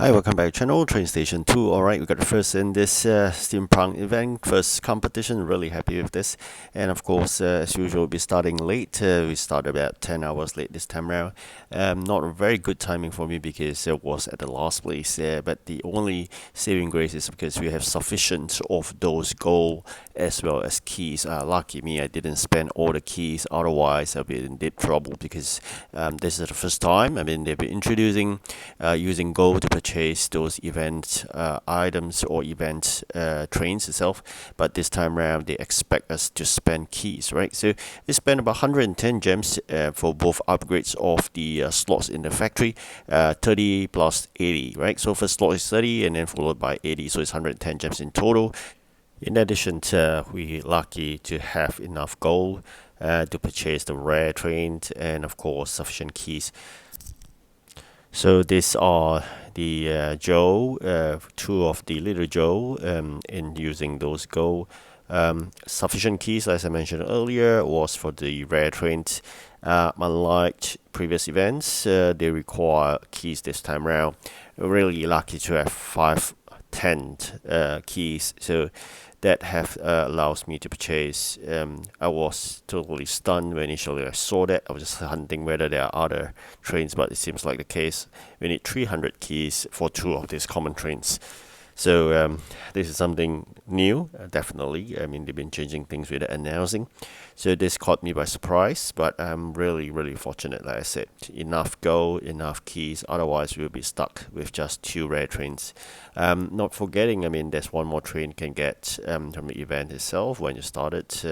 Hi, welcome back to channel TrainStation2. Alright, we got the first in this steampunk event, first competition. Really happy with this. And of course, as usual, we'll be starting late. We started about 10 hours late this time around. Not a very good timing for me because it was at the last place. But the only saving grace is because we have sufficient of those gold as well as keys. Lucky me, I didn't spend all the keys. Otherwise, I'll be in deep trouble because this is the first time. I mean, they've been introducing using gold to purchase those event items or event trains itself, but this time around they expect us to spend keys, right? So we spent about 110 gems for both upgrades of the slots in the factory, 30 plus 80, right? So first slot is 30 and then followed by 80, so it's 110 gems in total. In addition to, we're lucky to have enough gold to purchase the rare trains and of course sufficient keys. So these are the Joe, two of the little Joe in using those gold. Sufficient keys, as I mentioned earlier, was for the rare trains. Unlike previous events, they require keys this time around. Really lucky to have 10 keys. So that have allows me to purchase. I was totally stunned when initially I saw that. I was just hunting whether there are other trains, but it seems like the case. We need 300 keys for two of these common trains. So this is something new, definitely. I mean, they've been changing things with the announcing. So this caught me by surprise, but I'm really fortunate, like I said. Enough gold, enough keys, otherwise we'll be stuck with just two rare trains. Not forgetting, I mean, there's one more train you can get from the event itself when you start it.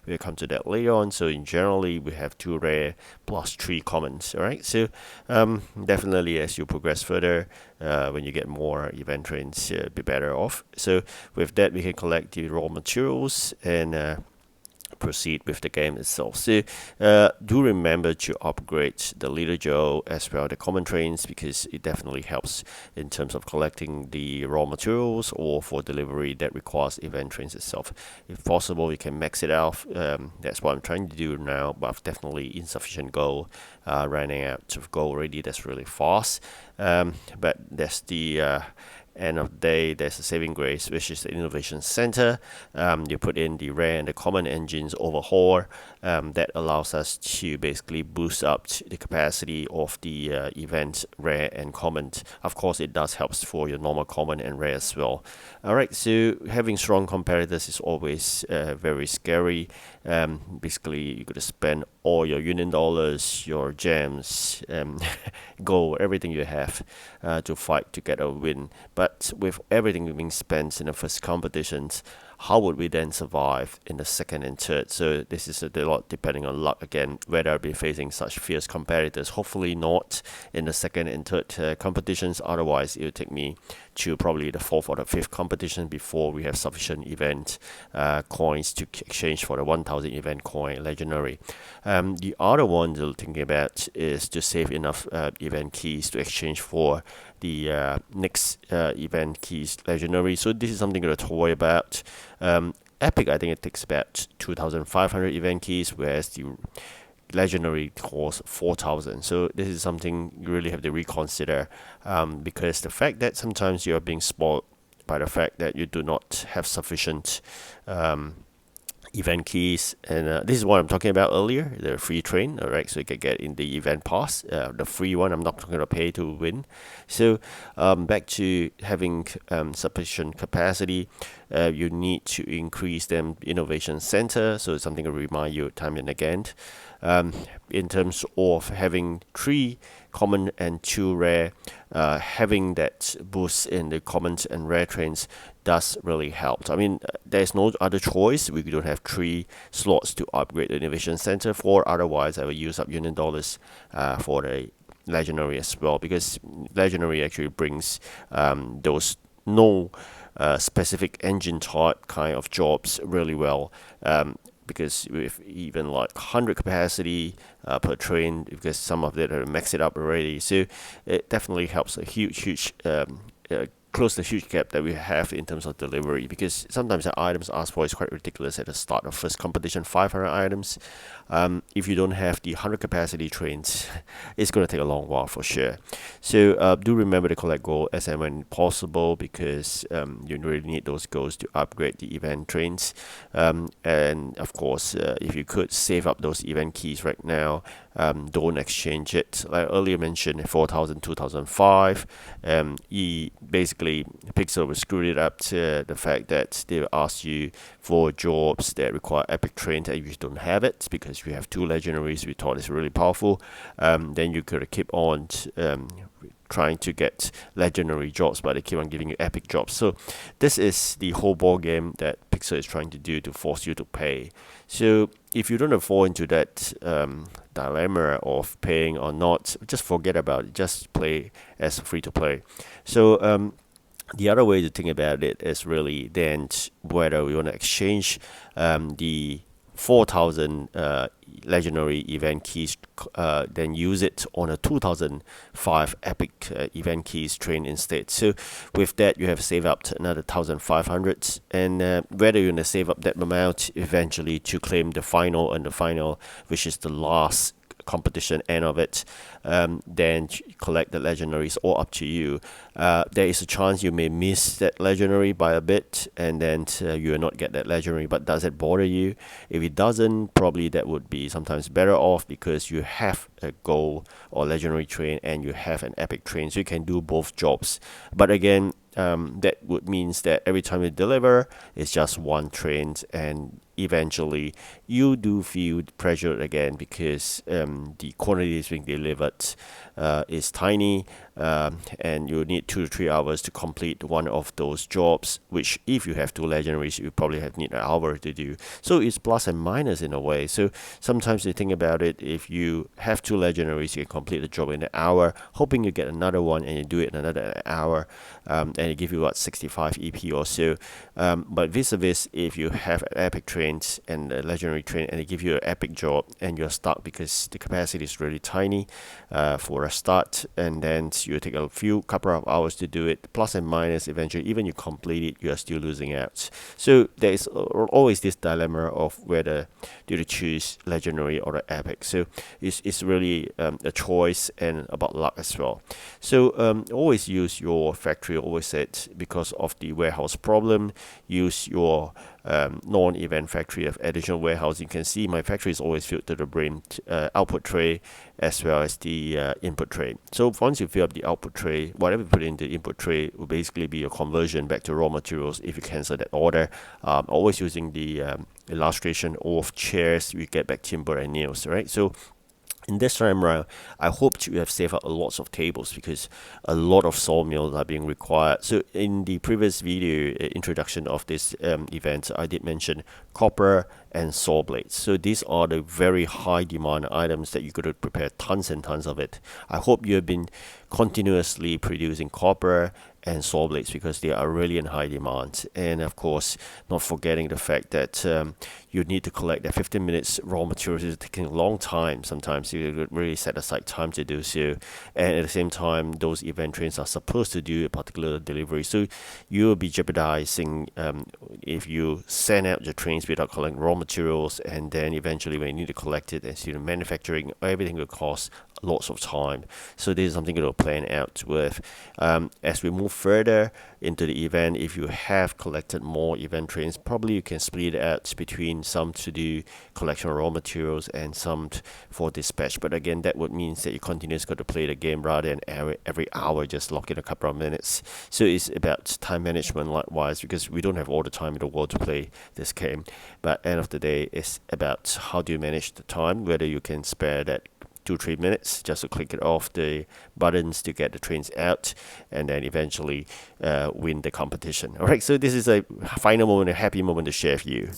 We'll come to that later on. So in generally, we have two rare plus three commons, alright? So definitely as you progress further, when you get more event trains, be better off. So with that, we can collect the raw materials and proceed with the game itself. So do remember to upgrade the Little Joe as well the common trains, because it definitely helps in terms of collecting the raw materials or for delivery that requires event trains itself. If possible, you can max it out. That's what I'm trying to do now, but I've definitely insufficient gold, running out of gold already. That's really fast. But that's the end of the day, there's a saving grace, which is the innovation center. You put in the rare and the common engines overhaul. That allows us to basically boost up the capacity of the event rare and common. Of course, it does helps for your normal common and rare as well. Alright, so having strong competitors is always very scary. Basically, you got to spend all your union dollars, your gems, gold, everything you have to fight to get a win. But with everything being spent in the first competitions, how would we then survive in the second and third? So this is a lot depending on luck again, whether I'll be facing such fierce competitors. Hopefully not in the second and third competitions. Otherwise, it'll take me to probably the fourth or the fifth competition before we have sufficient event coins to exchange for the 1000 event coin legendary. The other one they're thinking about is to save enough event keys to exchange for the next event keys legendary. So this is something to toy about. Epic, I think it takes about 2500 event keys, whereas the legendary costs 4000. So this is something you really have to reconsider, because the fact that sometimes you are being spoiled by the fact that you do not have sufficient event keys, and this is what I'm talking about earlier, the free train. Alright, so you can get in the event pass, the free one. I'm not going to pay to win. So back to having sufficient capacity, you need to increase them innovation center. So it's something to remind you time and again. In terms of having 3 common and 2 rare, having that boost in the common and rare trains does really help. I mean, there's no other choice. We don't have 3 slots to upgrade the innovation center for. Otherwise, I will use up union dollars for the legendary as well, because legendary actually brings those no specific engine type kind of jobs really well. Because with even like 100 capacity per train, because some of them are maxed it up already, so it definitely helps a huge close the huge gap that we have in terms of delivery, because sometimes the items asked for is quite ridiculous at the start of first competition, 500 items. If you don't have the 100 capacity trains, it's going to take a long while for sure. So do remember to collect gold as and when possible, because you really need those golds to upgrade the event trains. And of course, if you could save up those event keys right now, don't exchange it. Like earlier mentioned, 4000, 2005. Basically, Pixel was screwed it up to the fact that they ask you for jobs that require epic trains and you don't have it because you have 2 legendaries. We thought it's really powerful. Then you could keep on trying to get legendary jobs, but they keep on giving you epic jobs. So this is the whole ball game that Pixel is trying to do to force you to pay. So if you don't fall into that dilemma of paying or not, just forget about it. Just play as free to play. So the other way to think about it is really then whether we want to exchange the 4000 legendary event keys, then use it on a 2005 epic event keys train instead. So with that, you have saved up to another 1500, and whether you're going to save up that amount eventually to claim the final, and the final, which is the last competition end of it, then collect the legendaries, all up to you. There is a chance you may miss that legendary by a bit, and then you will not get that legendary. But does it bother you? If it doesn't, probably that would be sometimes better off, because you have a gold or legendary train and you have an epic train, so you can do both jobs. But again, that would means that every time you deliver, it's just one train, and eventually you do feel pressured again, because the quantities being delivered is tiny, and you need 2 to 3 hours to complete one of those jobs, which if you have 2 legendaries, you probably need an hour to do. So it's plus and minus in a way. So sometimes you think about it, if you have 2 legendaries, you can complete the job in an hour, hoping you get another one, and you do it in another hour, and it give you what, 65 EP or so. But vis-a-vis, if you have an epic train and a legendary train, and they give you an epic job, and you're stuck because the capacity is really tiny for a start, and then you take a couple of hours to do it, plus and minus, eventually even you complete it, you are still losing out. So there is always this dilemma of whether do you choose legendary or the epic. So it's really a choice and about luck as well. So always use your factory, always said, because of the warehouse problem, use your non-event factory of additional warehouse. You can see my factory is always filled to the brim, output tray as well as the input tray. So once you fill up the output tray, whatever you put in the input tray will basically be your conversion back to raw materials if you cancel that order. Always using the illustration of chairs, we get back timber and nails, right? So in this time around, I hope you have saved up lots of tables, because a lot of sawmills are being required. So in the previous video introduction of this event, I did mention copper and saw blades. So these are the very high demand items that you could prepare tons and tons of it. I hope you have been continuously producing copper and saw blades, because they are really in high demand. And of course, not forgetting the fact that you need to collect that 15 minutes raw materials is taking a long time. Sometimes you really set aside time to do so, and at the same time, those event trains are supposed to do a particular delivery, so you will be jeopardizing if you send out your trains without collecting raw materials, and then eventually when you need to collect it and see the manufacturing, everything will cost lots of time. So this is something to plan out with. As we move further into the event, if you have collected more event trains, probably you can split it out between some to do collection of raw materials and some for dispatch. But again, that would mean that you continuously got to play the game rather than every hour just lock in a couple of minutes. So it's about time management likewise, because we don't have all the time in the world to play this game. But at the end of the day, it's about how do you manage the time, whether you can spare that 2-3 minutes just to click it off the buttons to get the trains out, and then eventually win the competition. Alright, so this is a final moment, a happy moment to share with you.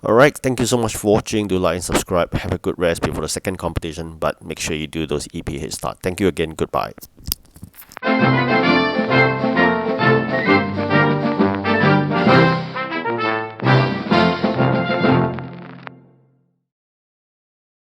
Alright, thank you so much for watching. Do like and subscribe. Have a good rest before the second competition, but make sure you do those EP head start. Thank you again. Goodbye.